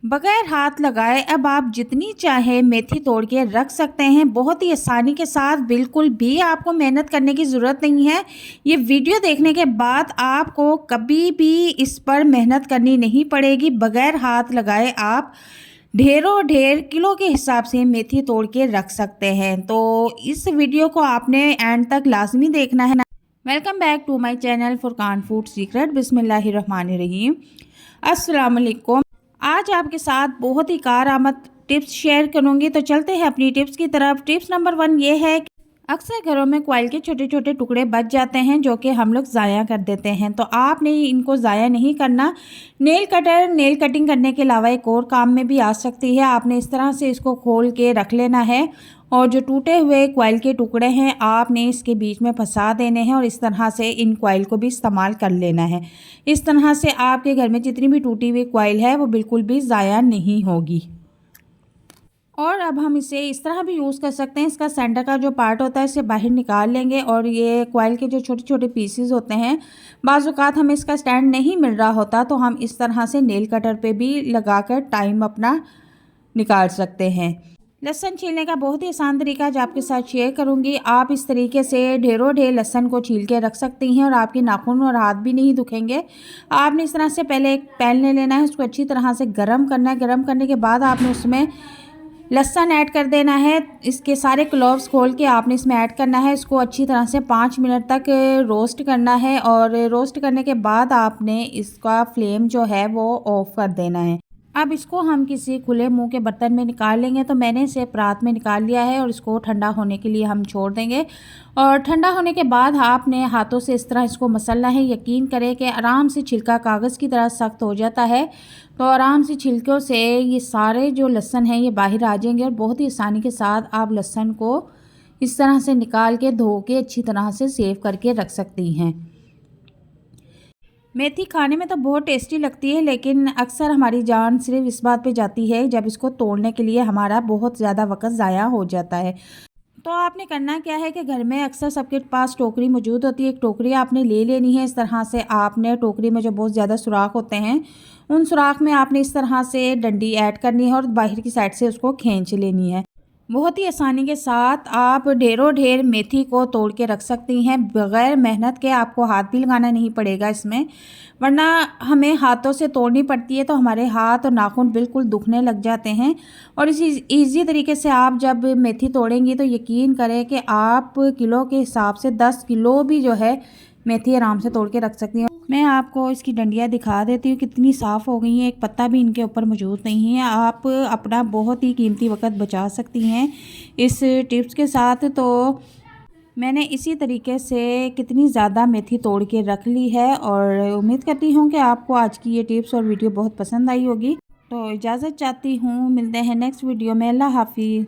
बगैर हाथ लगाए अब आप जितनी चाहे मेथी तोड़ के रख सकते हैं, बहुत ही आसानी के साथ। बिल्कुल भी आपको मेहनत करने की ज़रूरत नहीं है। ये वीडियो देखने के बाद आपको कभी भी इस पर मेहनत करनी नहीं पड़ेगी। बगैर हाथ लगाए आप ढेरों ढेर किलो के हिसाब से मेथी तोड़ के रख सकते हैं। तो इस वीडियो को आपने एंड तक लाजमी देखना है। Welcome back to my channel Furqan food secret. बिस्मिल्लाहिर्रहमानिर्रहीम। अस्सलाम वालेकुम। आज आपके साथ बहुत ही कारआमद टिप्स शेयर करूंगी। तो चलते हैं अपनी टिप्स की तरफ। टिप्स नंबर 1 ये है कि अक्सर घरों में कॉइल के छोटे छोटे टुकड़े बच जाते हैं जो कि हम लोग ज़ाया कर देते हैं। तो आपने इनको ज़ाया नहीं करना। नेल कटर नेल कटिंग करने के अलावा एक और काम में भी आ सकती है। आपने इस तरह से इसको खोल के रख लेना है और जो टूटे हुए कॉइल के टुकड़े हैं आपने इसके बीच में फंसा देने हैं और इस तरह से इन कॉइल को भी इस्तेमाल कर लेना है। इस तरह से आपके घर में जितनी भी टूटी हुई कॉइल है वो बिल्कुल भी ज़ाया नहीं होगी। और अब हम इसे इस तरह भी यूज़ कर सकते हैं। इसका सेंटर का जो पार्ट होता है इसे बाहर निकाल लेंगे और ये कॉइल के जो छोटे छोटे पीसेस होते हैं, बाज़ औक़ात हमें इसका स्टैंड नहीं मिल रहा होता तो हम इस तरह से नेल कटर पे भी लगाकर टाइम अपना निकाल सकते हैं। लहसुन छीलने का बहुत ही आसान तरीका जो आपके साथ शेयर करूंगी। आप इस तरीके से ढेरों ढेर लहसुन को छील के रख सकती हैं और आपके नाखून और हाथ भी नहीं दुखेंगे। आपने इस तरह से पहले एक पैन ले लेना है, उसको अच्छी तरह से गर्म करना है। गर्म करने के बाद आपने उसमें लहसुन ऐड कर देना है। इसके सारे क्लोव्स खोल के आपने इसमें ऐड करना है। इसको अच्छी तरह से 5 मिनट तक रोस्ट करना है और रोस्ट करने के बाद आपने इसका फ्लेम जो है वो ऑफ कर देना है। अब इसको हम किसी खुले मुंह के बर्तन में निकाल लेंगे। तो मैंने इसे परात में निकाल लिया है और इसको ठंडा होने के लिए हम छोड़ देंगे। और ठंडा होने के बाद आपने हाथों से इस तरह इसको मसलना है। यकीन करें कि आराम से छिलका कागज़ की तरह सख्त हो जाता है। तो आराम से छिलकों से ये सारे जो लहसुन हैं ये बाहर आ जाएंगे और बहुत ही आसानी के साथ आप लहसुन को इस तरह से निकाल के धो के अच्छी तरह से सेव करके रख सकती हैं। मेथी खाने में तो बहुत टेस्टी लगती है, लेकिन अक्सर हमारी जान सिर्फ इस बात पे जाती है जब इसको तोड़ने के लिए हमारा बहुत ज़्यादा वक्त ज़ाया हो जाता है। तो आपने करना क्या है कि घर में अक्सर सबके पास टोकरी मौजूद होती है। एक टोकरी आपने ले लेनी है। इस तरह से आपने टोकरी में जो बहुत ज़्यादा सुराख होते हैं उन सुराख में आपने इस तरह से डंडी ऐड करनी है और बाहर की साइड से उसको खींच लेनी है। बहुत ही आसानी के साथ आप ढेरों ढेर मेथी को तोड़ के रख सकती हैं बग़ैर मेहनत के। आपको हाथ भी लगाना नहीं पड़ेगा इसमें, वरना हमें हाथों से तोड़नी पड़ती है तो हमारे हाथ और नाखून बिल्कुल दुखने लग जाते हैं। और इसी ईज़ी तरीके से आप जब मेथी तोड़ेंगी तो यकीन करें कि आप किलो के हिसाब से 10 किलो भी जो है मेथी आराम से तोड़ के रख सकती हैं। मैं आपको इसकी डंडियाँ दिखा देती हूँ कितनी साफ़ हो गई हैं। एक पत्ता भी इनके ऊपर मौजूद नहीं है। आप अपना बहुत ही कीमती वक्त बचा सकती हैं इस टिप्स के साथ। तो मैंने इसी तरीके से कितनी ज़्यादा मेथी तोड़ के रख ली है और उम्मीद करती हूँ कि आपको आज की ये टिप्स और वीडियो बहुत पसंद आई होगी। तो इजाज़त चाहती हूँ, मिलते हैं नेक्स्ट वीडियो में। अल्लाह हाफिज़।